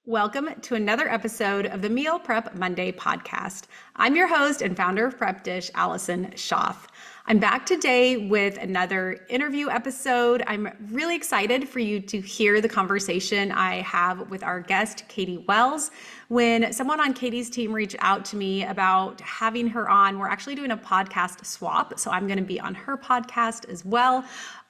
Welcome to another episode of the Meal Prep Monday podcast. I'm your host and founder of Prep Dish, Allison Schaaf. I'm back today with another interview episode. I'm really excited for you to hear the conversation I have with our guest, Katy Wells. When someone on Katy's team reached out to me about having her on, we're actually doing a podcast swap, so I'm going to be on her podcast as well.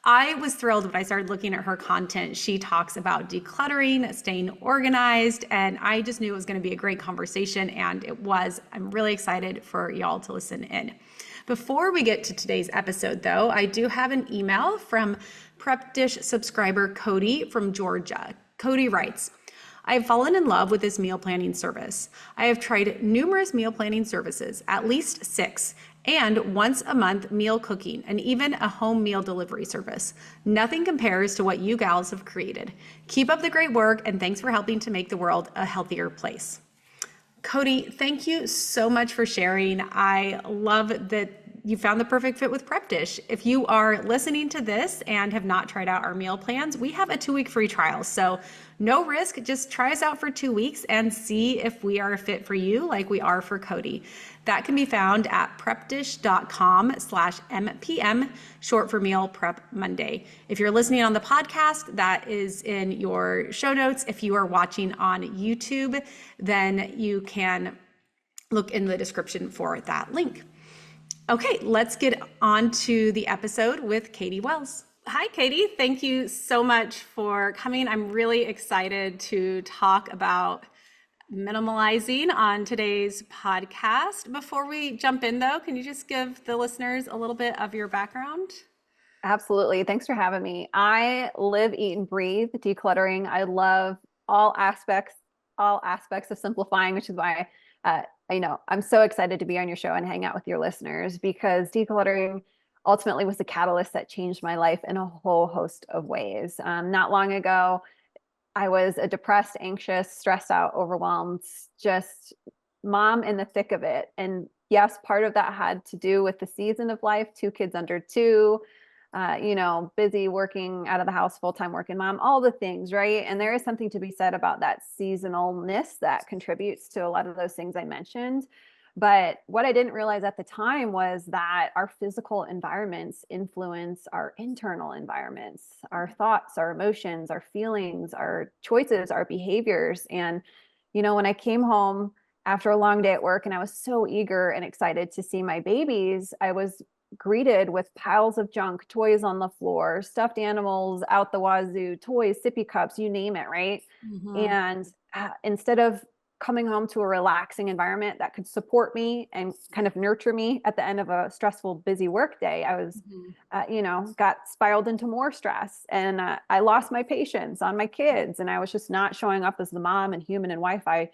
I was thrilled when I started looking at her content. She talks about decluttering, staying organized, and I just knew it was going to be a great conversation, and it was. I'm really excited for y'all to listen in. Before we get to today's episode, though, I do have an email from Prep Dish subscriber Cody from Georgia. Cody writes, I have fallen in love with this meal planning service. I have tried numerous meal planning services, at least 6, and once a month meal cooking, and even a home meal delivery service. Nothing compares to what you gals have created. Keep up the great work, and thanks for helping to make the world a healthier place. Cody, thank you so much for sharing. I love that you found the perfect fit with Prep Dish. If you are listening to this and have not tried out our meal plans, we have a 2-week free trial. So no risk, just try us out for 2 weeks and see if we are a fit for you like we are for Cody. That can be found at prepdish.com/MPM, short for Meal Prep Monday. If you're listening on the podcast, that is in your show notes. If you are watching on YouTube, then you can look in the description for that link. Okay, let's get on to the episode with Katy Wells. Hi, Katy. Thank you so much for coming. I'm really excited to talk about minimalizing on today's podcast. Before we jump in, though, can you just give the listeners a little bit of your background? Absolutely. Thanks for having me. I live, eat, and breathe decluttering. I love all aspects of simplifying, which is why I'm so excited to be on your show and hang out with your listeners, because decluttering ultimately was the catalyst that changed my life in a whole host of ways. Not long ago, I was a depressed, anxious, stressed out, overwhelmed, just mom in the thick of it. And yes, part of that had to do with the season of life, 2 kids under 2, busy working out of the house, full-time working mom, all the things, right? And there is something to be said about that seasonalness that contributes to a lot of those things I mentioned. But what I didn't realize at the time was that our physical environments influence our internal environments, our thoughts, our emotions, our feelings, our choices, our behaviors. And, when I came home after a long day at work and I was so eager and excited to see my babies, I was greeted with piles of junk, toys on the floor, stuffed animals out the wazoo, toys, sippy cups, you name it, right? Mm-hmm. And instead of coming home to a relaxing environment that could support me and kind of nurture me at the end of a stressful, busy work day, I was, got spiraled into more stress, and I lost my patience on my kids, and I was just not showing up as the mom and human and wife I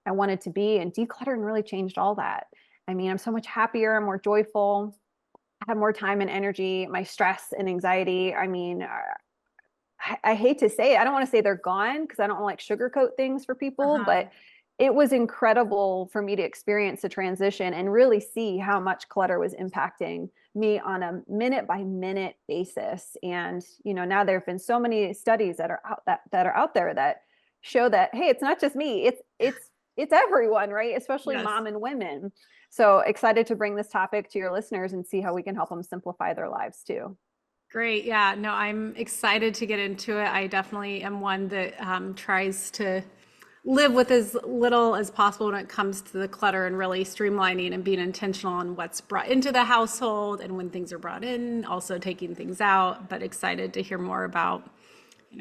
wanted to be. And decluttering really changed all that. I mean, I'm so much happier, more joyful, I have more time and energy. My stress and anxiety, I hate to say it. I don't want to say they're gone because I don't want to sugarcoat things for people, but it was incredible for me to experience the transition and really see how much clutter was impacting me on a minute by minute basis. And, now there have been so many studies that are out there that show that, hey, it's not just me, it's everyone, right? Especially mom and women. So excited to bring this topic to your listeners and see how we can help them simplify their lives too. Great. Yeah, no, I'm excited to get into it. I definitely am one that tries to live with as little as possible when it comes to the clutter, and really streamlining and being intentional on what's brought into the household and when things are brought in, also taking things out, but excited to hear more about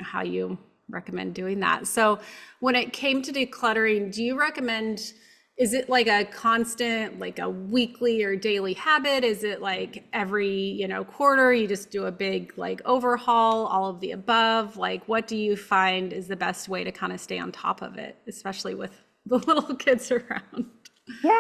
how you recommend doing that. So when it came to decluttering, do you recommend, is it like a constant, like a weekly or daily habit? Is it like every, quarter you just do a big like overhaul, all of the above? Like, what do you find is the best way to kind of stay on top of it, especially with the little kids around? Yeah,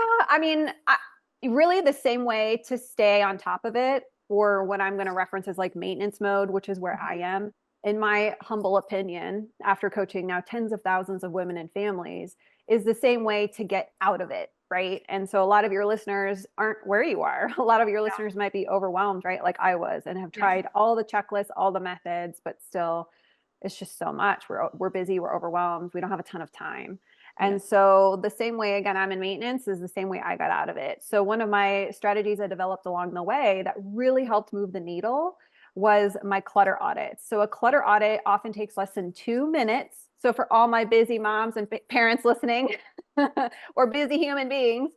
really the same way to stay on top of it, or what I'm going to reference as like maintenance mode, which is where I am, in my humble opinion, after coaching now tens of thousands of women and families, is the same way to get out of it, right? And so a lot of your listeners aren't where you are. A lot of your listeners might be overwhelmed, right? Like I was, and have tried all the checklists, all the methods, but still it's just so much. We're busy, we're overwhelmed, we don't have a ton of time. Yeah. And so the same way, again, I'm in maintenance is the same way I got out of it. So one of my strategies I developed along the way that really helped move the needle was my clutter audits. So a clutter audit often takes less than 2 minutes. So for all my busy moms and parents listening or busy human beings,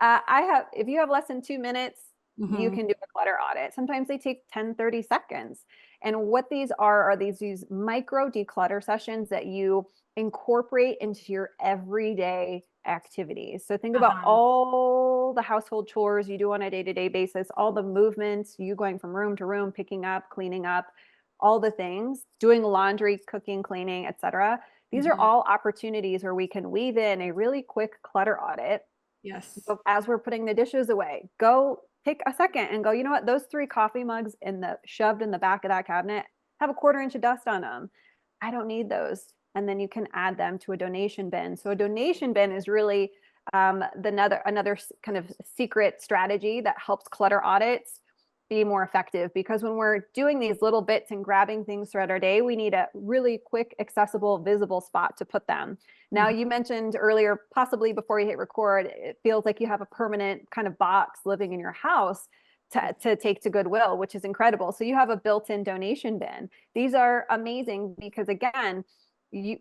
if you have less than 2 minutes, you can do a clutter audit. Sometimes they take 10, 30 seconds. And what these are these micro declutter sessions that you incorporate into your everyday activities. So think about all the household chores you do on a day-to-day basis, all the movements, you going from room to room, picking up, cleaning up, all the things, doing laundry, cooking, cleaning, etc. These are all opportunities where we can weave in a really quick clutter audit. Yes. So as we're putting the dishes away, go take a second and go, you know what, those 3 coffee mugs shoved in the back of that cabinet have a 1/4 inch of dust on them. I don't need those. And then you can add them to a donation bin. So a donation bin is really another kind of secret strategy that helps clutter audits be more effective, because when we're doing these little bits and grabbing things throughout our day, we need a really quick, accessible, visible spot to put them. Now, you mentioned earlier, possibly before you hit record, it feels like you have a permanent kind of box living in your house to take to Goodwill, which is incredible. So you have a built-in donation bin. These are amazing because, again,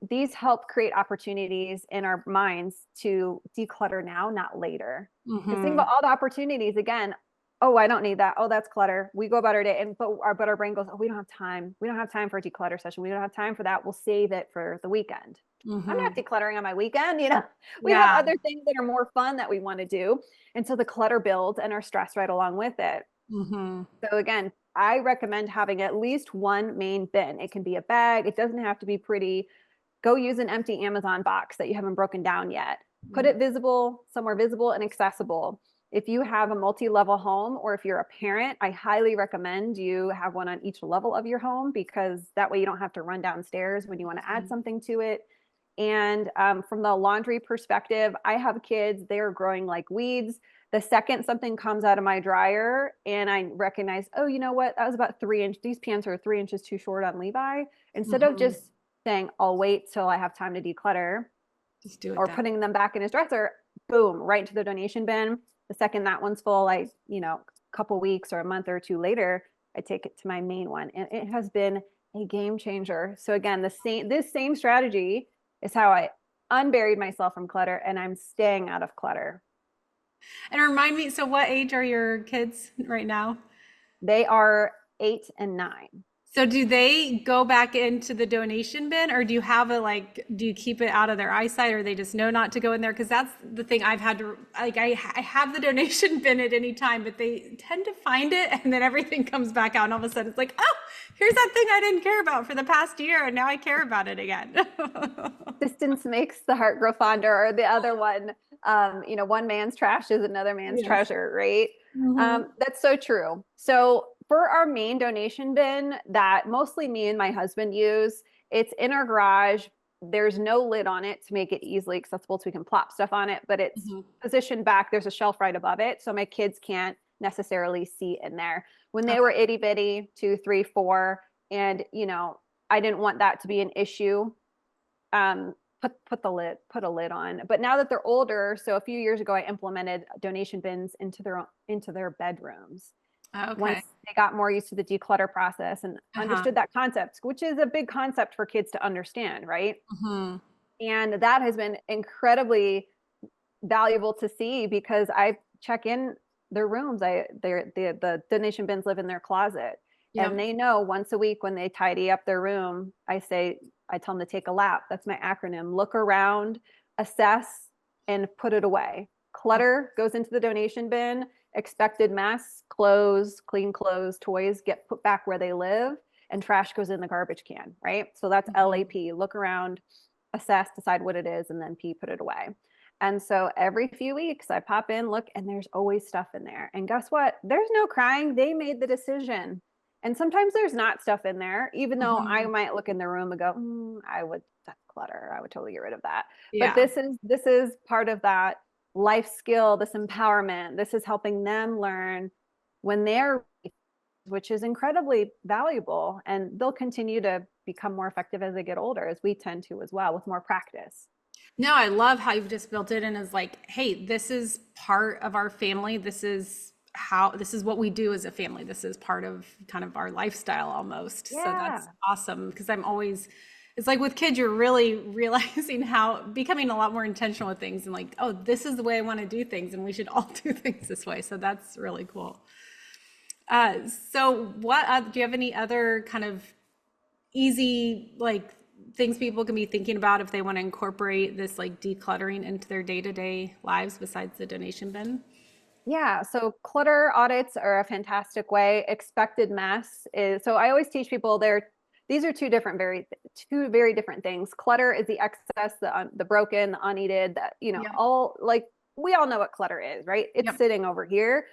these help create opportunities in our minds to declutter now, not later. Because think about all the opportunities, again, oh, I don't need that. Oh, that's clutter. We go about our day, but our brain goes, oh, we don't have time. We don't have time for a declutter session. We don't have time for that. We'll save it for the weekend. I'm not decluttering on my weekend. We have other things that are more fun that we want to do. And so the clutter builds and our stress right along with it. So again, I recommend having at least one main bin. It can be a bag. It doesn't have to be pretty. Go use an empty Amazon box that you haven't broken down yet. Put it somewhere visible and accessible. If you have a multi-level home, or if you're a parent, I highly recommend you have one on each level of your home, because that way you don't have to run downstairs when you want to add something to it. And from the laundry perspective, I have kids, they're growing like weeds. The second something comes out of my dryer and I recognize, oh, you know what, that was about 3 inches. These pants are 3 inches too short on Levi. Instead of just saying, I'll wait till I have time to declutter, just do it, or putting them back in his dresser, boom, right into the donation bin. The second that one's full, a couple weeks or a month or 2 later, I take it to my main one. And it has been a game changer. So again, this same strategy is how I unburied myself from clutter, and I'm staying out of clutter. And remind me, so what age are your kids right now? They are 8 and 9. So do they go back into the donation bin, or do you keep it out of their eyesight, or they just know not to go in there? Because that's the thing I've had to, I have the donation bin at any time, but they tend to find it and then everything comes back out and all of a sudden it's like, oh, here's that thing I didn't care about for the past year and now I care about it again. Distance makes the heart grow fonder, or the other one, one man's trash is another man's treasure, right? That's so true. So for our main donation bin that mostly me and my husband use, it's in our garage. There's no lid on it to make it easily accessible so we can plop stuff on it, but it's positioned back. There's a shelf right above it, so my kids can't necessarily see in there. When they were itty bitty, 2, 3, 4, and I didn't want that to be an issue, put a lid on. But now that they're older, so a few years ago, I implemented donation bins into their bedrooms. Okay. Once they got more used to the declutter process and understood that concept, which is a big concept for kids to understand, right? And that has been incredibly valuable to see, because I check in their rooms. The donation bins live in their closet. And they know once a week when they tidy up their room, I tell them to take a lap. That's my acronym. Look around, assess, and put it away. Clutter goes into the donation bin. Expected mess, clean clothes, toys get put back where they live, and trash goes in the garbage can, right? So that's LAP. Look around, assess, decide what it is, and then P, put it away. And so every few weeks I pop in, look, and there's always stuff in there. And guess what? There's no crying. They made the decision. And sometimes there's not stuff in there, even though I might look in the room and go, that's clutter. I would totally get rid of that. But this is part of that life skill, this empowerment. This is helping them learn when they're which is incredibly valuable. And they'll continue to become more effective as they get older, as we tend to as well, with more practice. No, I love how you've just built it in as like, hey, this is part of our family. This is what we do as a family. This is part of kind of our lifestyle almost. So that's awesome, because it's like with kids, you're really realizing becoming a lot more intentional with things and like, oh, this is the way I want to do things, and we should all do things this way. So that's really cool. So do you have any other kind of easy, like, things people can be thinking about if they want to incorporate this like decluttering into their day-to-day lives besides the donation bin? Yeah, so clutter audits are a fantastic way. Expected mess is, so I always teach people these are two very different things. Clutter is the excess, the broken, the unneeded, that, all, like, we all know what clutter is, right? It's sitting over here.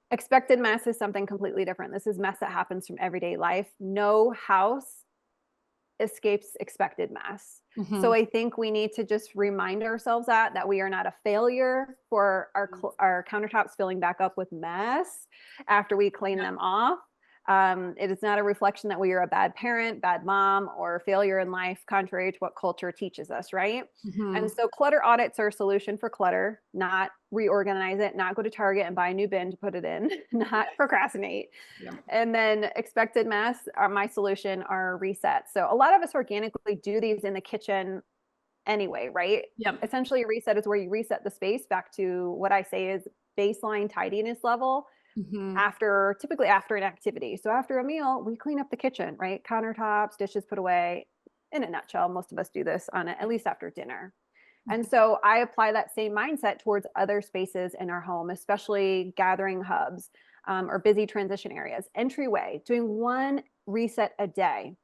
Expected mess is something completely different. This is mess that happens from everyday life. No house escapes expected mess. So I think we need to just remind ourselves that we are not a failure for our countertops filling back up with mess after we clean them off. It is not a reflection that we are a bad parent, bad mom, or failure in life, contrary to what culture teaches us, right? And so clutter audits are a solution for clutter, not reorganize it, not go to Target and buy a new bin to put it in, not procrastinate. And then expected mess, my solution are resets. So a lot of us organically do these in the kitchen anyway, right? Essentially, a reset is where you reset the space back to what I say is baseline tidiness level. Typically after an activity. So after a meal, we clean up the kitchen, right? Countertops, dishes put away. In a nutshell, most of us do this at least after dinner. And so I apply that same mindset towards other spaces in our home, especially gathering hubs or busy transition areas. Entryway, doing one reset a day.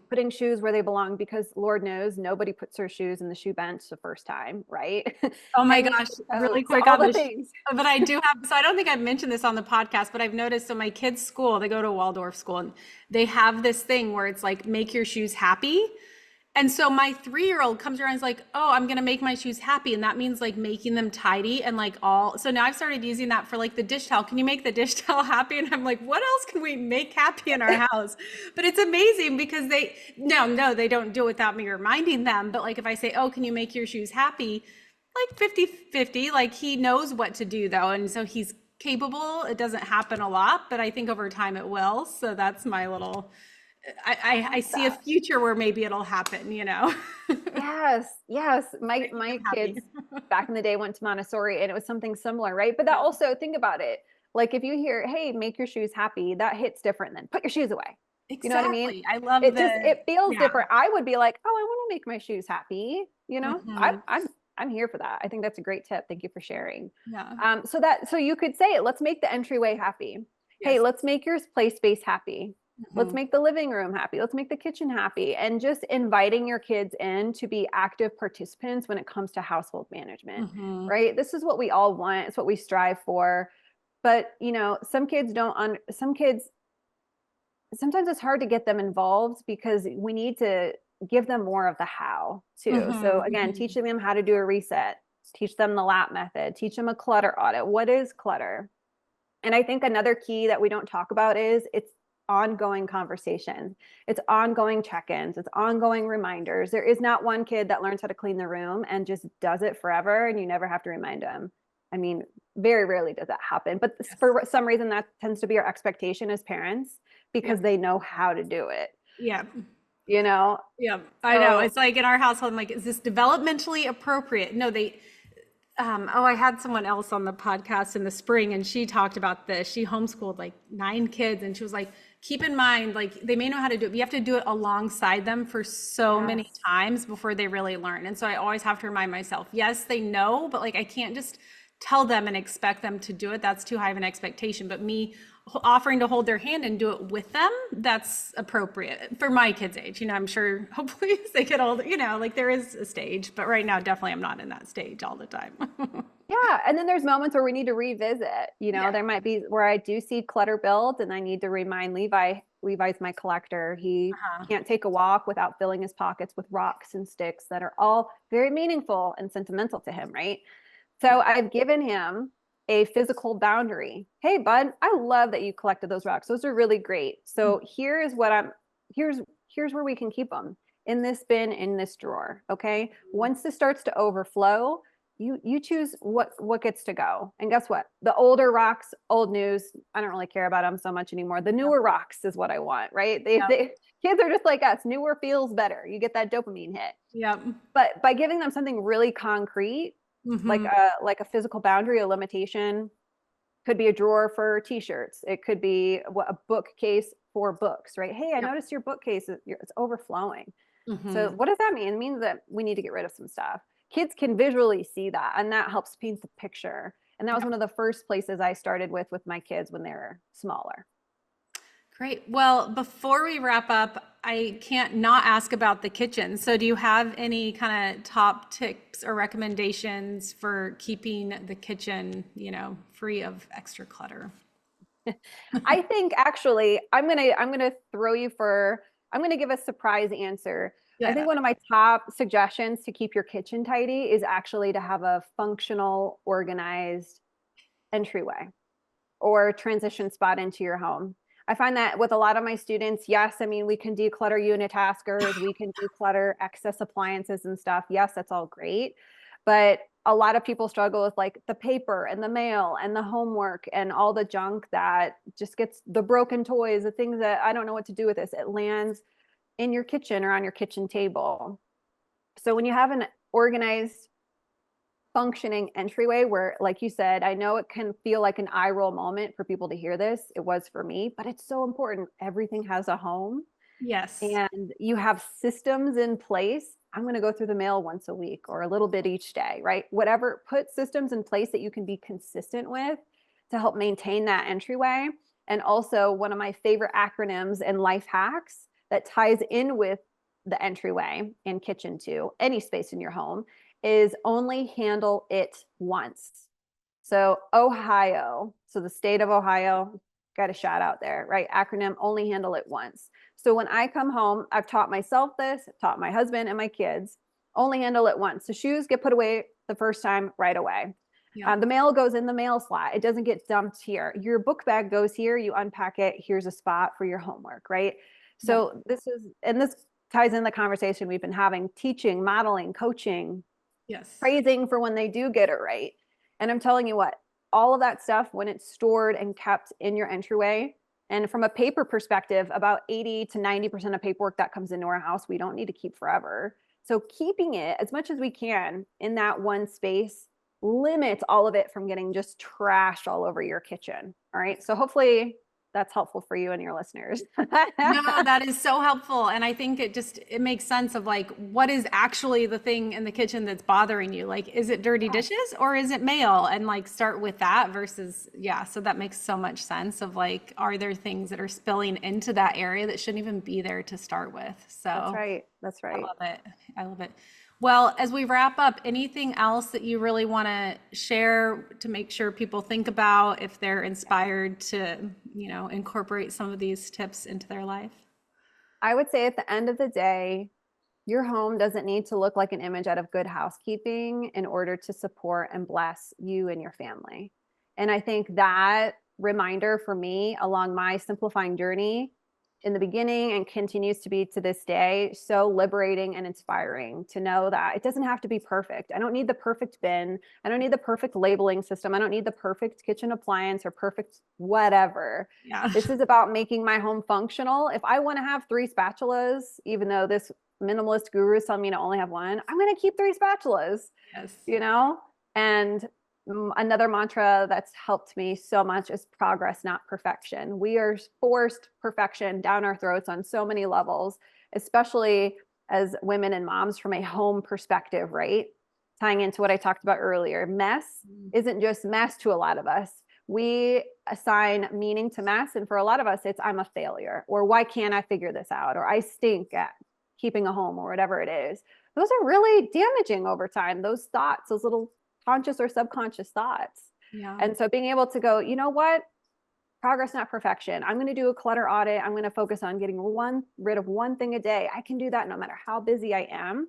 Putting shoes where they belong, because Lord knows nobody puts their shoes in the shoe bench the first time, right? Oh my gosh, really quick on the things. But I do have, so I don't think I've mentioned this on the podcast, but I've noticed, so my kids' school, they go to a Waldorf school, and they have this thing where it's like, make your shoes happy. And so my 3-year-old comes around and is like, oh, I'm going to make my shoes happy. And that means like making them tidy and like so now I've started using that for like the dish towel. Can you make the dish towel happy? And I'm like, what else can we make happy in our house? But it's amazing because they don't do it without me reminding them. But like if I say, oh, can you make your shoes happy? Like 50-50, like he knows what to do though. And so he's capable. It doesn't happen a lot, but I think over time it will. So that's my little... I see a future where maybe it'll happen, Yes. My kids back in the day went to Montessori, and it was something similar, right? But that also, think about it. Like if you hear, hey, make your shoes happy, that hits different than put your shoes away. Exactly. You know what I mean? I love it feels different. I would be like, oh, I want to make my shoes happy. I'm here for that. I think that's a great tip. Thank you for sharing. So you could say it, let's make the entryway happy. Hey, let's make your play space happy. Let's make the living room happy. Let's make the kitchen happy. And just inviting your kids in to be active participants when it comes to household management, right? This is what we all want. It's what we strive for. But, some kids sometimes it's hard to get them involved because we need to give them more of the how too. So again, teaching them how to do a reset, teach them the lap method, teach them a clutter audit. What is clutter? And I think another key that we don't talk about is it's ongoing conversations. It's ongoing check-ins. It's ongoing reminders. There is not one kid that learns how to clean the room and just does it forever and you never have to remind them. I mean, very rarely does that happen, but for some reason that tends to be our expectation as parents because they know how to do it. I know. It's like in our household, I'm like, is this developmentally appropriate? No, I had someone else on the podcast in the spring and she talked about this. She homeschooled like 9 kids and she was like, keep in mind, like they may know how to do it, but you have to do it alongside them for so many times before they really learn. And so I always have to remind myself, yes, they know, but like I can't just tell them and expect them to do it. That's too high of an expectation. But me offering to hold their hand and do it with them, that's appropriate for my kids' age. I'm sure hopefully as they get older, like there is a stage, but right now definitely I'm not in that stage all the time. And then there's moments where we need to revisit, there might be where I do see clutter build and I need to remind Levi. Levi's my collector. He can't take a walk without filling his pockets with rocks and sticks that are all very meaningful and sentimental to him, right? So I've given him a physical boundary. Hey, bud, I love that you collected those rocks. Those are really great. So here's where we can keep them, in this bin, in this drawer. Okay. Once this starts to overflow, you choose what gets to go. And guess what? The older rocks, old news. I don't really care about them so much anymore. The newer rocks is what I want, right? Kids are just like us. Newer feels better. You get that dopamine hit. Yep. But by giving them something really concrete, like a physical boundary, a limitation, could be a drawer for t-shirts. It could be a bookcase for books, right? Hey, I noticed your bookcase it's overflowing. So what does that mean? It means that we need to get rid of some stuff. Kids can visually see that, and that helps paint the picture. And that was one of the first places I started with my kids when they were smaller. Great. Well, before we wrap up, I can't not ask about the kitchen. So do you have any kind of top tips or recommendations for keeping the kitchen, free of extra clutter? I think actually I'm going to give a surprise answer. Yeah. I think one of my top suggestions to keep your kitchen tidy is actually to have a functional, organized entryway or transition spot into your home. I find that with a lot of my students, yes, I mean, we can declutter unitaskers, we can declutter excess appliances and stuff. Yes, that's all great. But a lot of people struggle with like the paper and the mail and the homework and all the junk that just gets, the broken toys, the things that I don't know what to do with this. It lands in your kitchen or on your kitchen table. So when you have an organized, functioning entryway where, like you said, I know it can feel like an eye roll moment for people to hear this. It was for me, but it's so important. Everything has a home. Yes. And you have systems in place. I'm going to go through the mail once a week or a little bit each day, right? Whatever, put systems in place that you can be consistent with to help maintain that entryway. And also one of my favorite acronyms and life hacks that ties in with the entryway and kitchen too, any space in your home, is only handle it once. So Ohio, so the state of Ohio, got a shout out there, right? Acronym, only handle it once. So when I come home, I've taught myself this, taught my husband and my kids, only handle it once. The shoes get put away the first time right away. Yeah. The mail goes in the mail slot. It doesn't get dumped here. Your book bag goes here. You unpack it. Here's a spot for your homework, right? So this ties in the conversation we've been having, teaching, modeling, coaching, praising for when they do get it right. And I'm telling you what, all of that stuff, when it's stored and kept in your entryway, and from a paper perspective, about 80 to 90% of paperwork that comes into our house, we don't need to keep forever. So keeping it as much as we can in that one space limits all of it from getting just trashed all over your kitchen. All right. So hopefully that's helpful for you and your listeners. No, that is so helpful. And I think it makes sense of like, what is actually the thing in the kitchen that's bothering you? Like, is it dirty dishes or is it mail? And like, start with that versus, so that makes so much sense of like, are there things that are spilling into that area that shouldn't even be there to start with? So That's right. I love it. Well, as we wrap up, anything else that you really want to share to make sure people think about if they're inspired to, incorporate some of these tips into their life? I would say at the end of the day, your home doesn't need to look like an image out of Good Housekeeping in order to support and bless you and your family. And I think that reminder for me along my simplifying journey in the beginning and continues to be to this day, so liberating and inspiring to know that it doesn't have to be perfect. I don't need the perfect bin. I don't need the perfect labeling system. I don't need the perfect kitchen appliance or perfect whatever. Yeah. This is about making my home functional. If I want to have 3 spatulas, even though this minimalist guru is telling me to only have one, I'm going to keep 3 spatulas, and another mantra that's helped me so much is progress, not perfection. We are forced perfection down our throats on so many levels, especially as women and moms from a home perspective, right? Tying into what I talked about earlier, mess isn't just mess to a lot of us. We assign meaning to mess. And for a lot of us, it's I'm a failure, or why can't I figure this out? Or I stink at keeping a home, or whatever it is. Those are really damaging over time. Those thoughts, those little conscious or subconscious thoughts. Yeah. And so being able to go, you know what? Progress, not perfection. I'm going to do a clutter audit. I'm going to focus on getting rid of one thing a day. I can do that no matter how busy I am.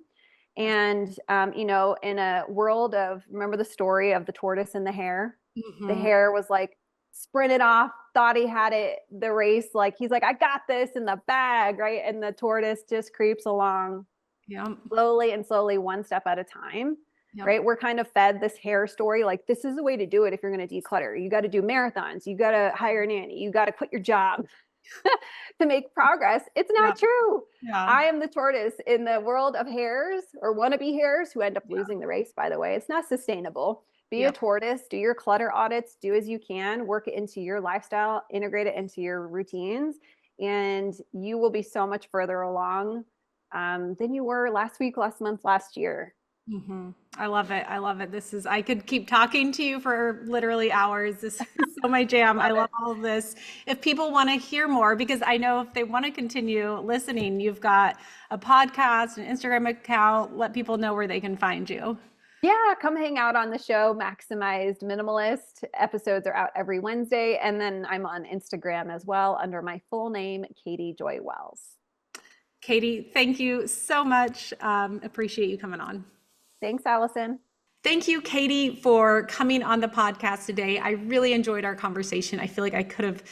And, in a world of, remember the story of the tortoise and the hare? The Mm-hmm. hare was like sprinted off, thought he had it, the race. Like he's like, I got this in the bag, right? And the tortoise just creeps along Yep. slowly and slowly, one step at a time. Yep. Right? We're kind of fed this hare story. Like, this is the way to do it if you're going to declutter. You got to do marathons. You got to hire a nanny. You got to quit your job to make progress. It's not Yep. true. Yeah. I am the tortoise in the world of hares, or wannabe hares, who end up losing the race, by the way. It's not sustainable. Be a Yep. tortoise, do your clutter audits, do as you can, work it into your lifestyle, integrate it into your routines, and you will be so much further along than you were last week, last month, last year. Mm-hmm. I love it. I love it. I could keep talking to you for literally hours. This is so my jam. I love all of this. If people want to hear more, because I know if they want to continue listening, you've got a podcast, an Instagram account, let people know where they can find you. Yeah, come hang out on the show, Maximized Minimalist. Episodes are out every Wednesday. And then I'm on Instagram as well under my full name, Katy Joy Wells. Katy, thank you so much. Appreciate you coming on. Thanks, Allison. Thank you, Katy, for coming on the podcast today. I really enjoyed our conversation. I feel like I could have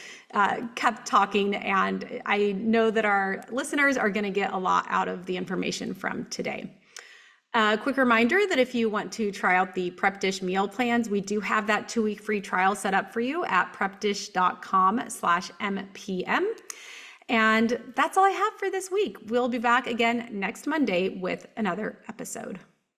kept talking, and I know that our listeners are going to get a lot out of the information from today. Quick reminder that if you want to try out the Prep Dish meal plans, we do have that 2-week free trial set up for you at prepdish.com/mpm. And that's all I have for this week. We'll be back again next Monday with another episode.